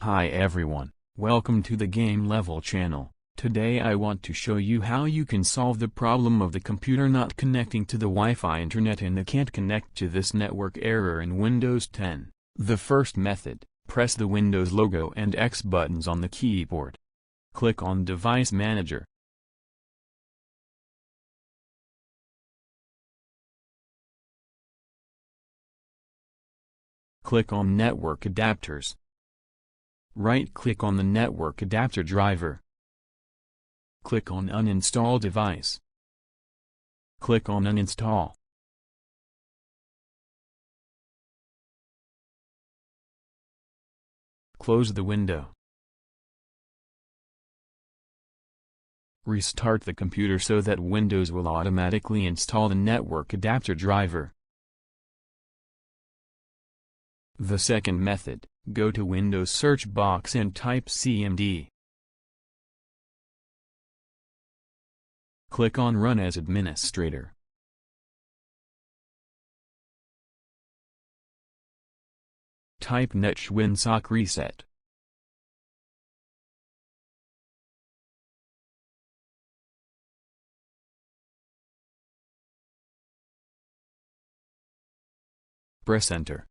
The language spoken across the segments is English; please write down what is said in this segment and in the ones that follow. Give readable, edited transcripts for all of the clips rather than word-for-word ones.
Hi everyone, welcome to the Game Level channel. Today I want to show you how you can solve the problem of the computer not connecting to the Wi-Fi internet and it can't connect to this network error in Windows 10. The first method, press the Windows logo and X buttons on the keyboard. Click on Device Manager. Click on Network Adapters. Right-click on the network adapter driver. Click on Uninstall Device. Click on Uninstall. Close the window. Restart the computer so that Windows will automatically install the network adapter driver. The second method, go to Windows search box and type cmd. Click on Run as Administrator. Type netsh winsock reset. Press Enter.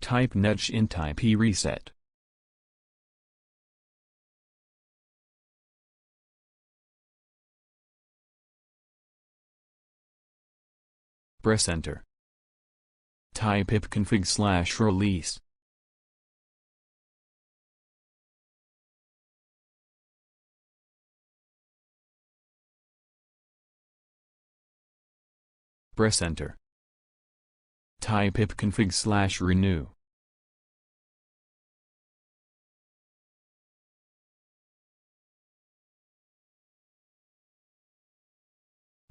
Type netsh int IP reset. Press Enter. Type ipconfig/release. Press Enter. Type ipconfig/renew.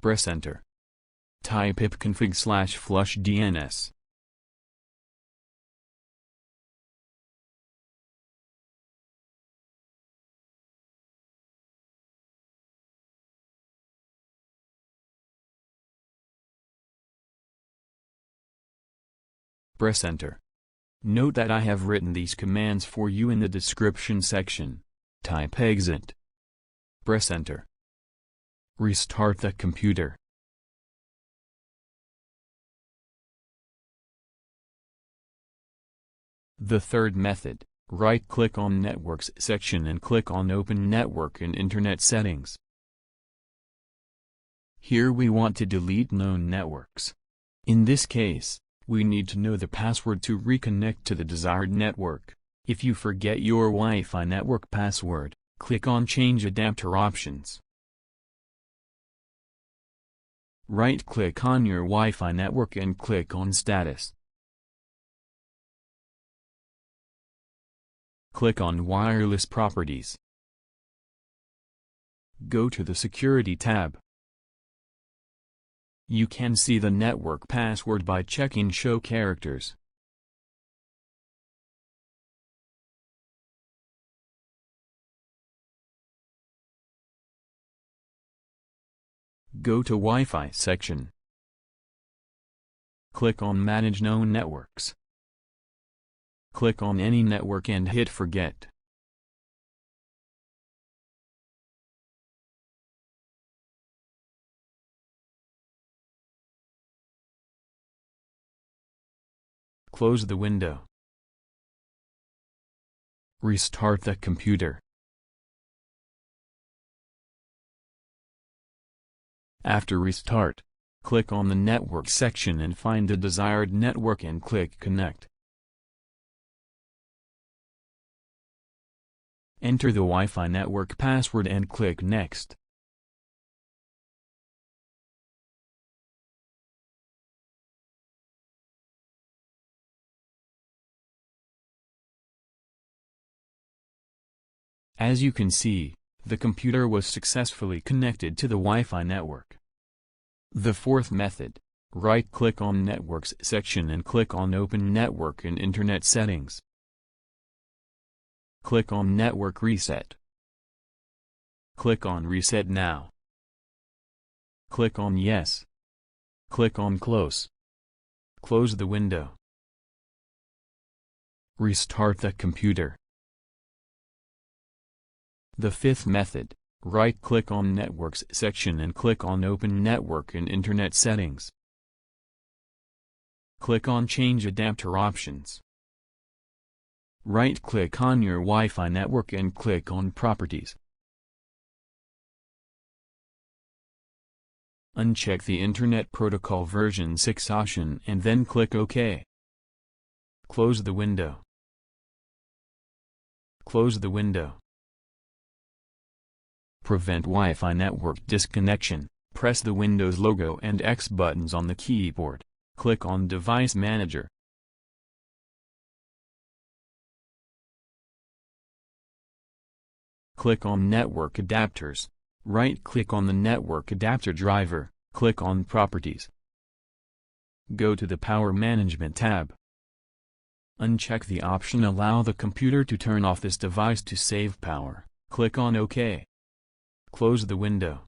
Press Enter. Type ipconfig/flushdns. Press Enter. Note that I have written these commands for you in the description section. Type exit. Press Enter. Restart the computer. The third method, right-click on Networks section and click on Open Network and Internet Settings. Here we want to delete known networks. In this case, we need to know the password to reconnect to the desired network. If you forget your Wi-Fi network password, click on Change Adapter Options. Right-click on your Wi-Fi network and click on Status. Click on Wireless Properties. Go to the Security tab. You can see the network password by checking Show Characters. Go to Wi-Fi section. Click on Manage Known Networks. Click on any network and hit Forget. Close the window. Restart the computer. After restart, click on the Network section and find the desired network and click Connect. Enter the Wi-Fi network password and click Next. As you can see, the computer was successfully connected to the Wi-Fi network. The fourth method, right-click on Networks section and click on Open Network and Internet Settings. Click on Network Reset. Click on Reset Now. Click on Yes. Click on Close. Close the window. Restart the computer. The fifth method, right-click on Networks section and click on Open Network in Internet Settings. Click on Change Adapter Options. Right-click on your Wi-Fi network and click on Properties. Uncheck the Internet Protocol version 6 option and then click OK. Close the window. Close the window. Prevent Wi-Fi network disconnection. Press the Windows logo and X buttons on the keyboard. Click on Device Manager. Click on Network Adapters. Right-click on the Network Adapter driver, click on Properties. Go to the Power Management tab. Uncheck the option Allow the computer to turn off this device to save power. Click on OK. Close the window.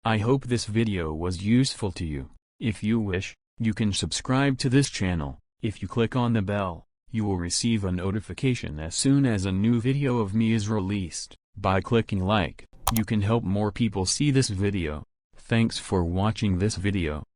I hope this video was useful to you. If you wish, you can subscribe to this channel. If you click on the bell, you will receive a notification as soon as a new video of me is released. By clicking like, you can help more people see this video. Thanks for watching this video.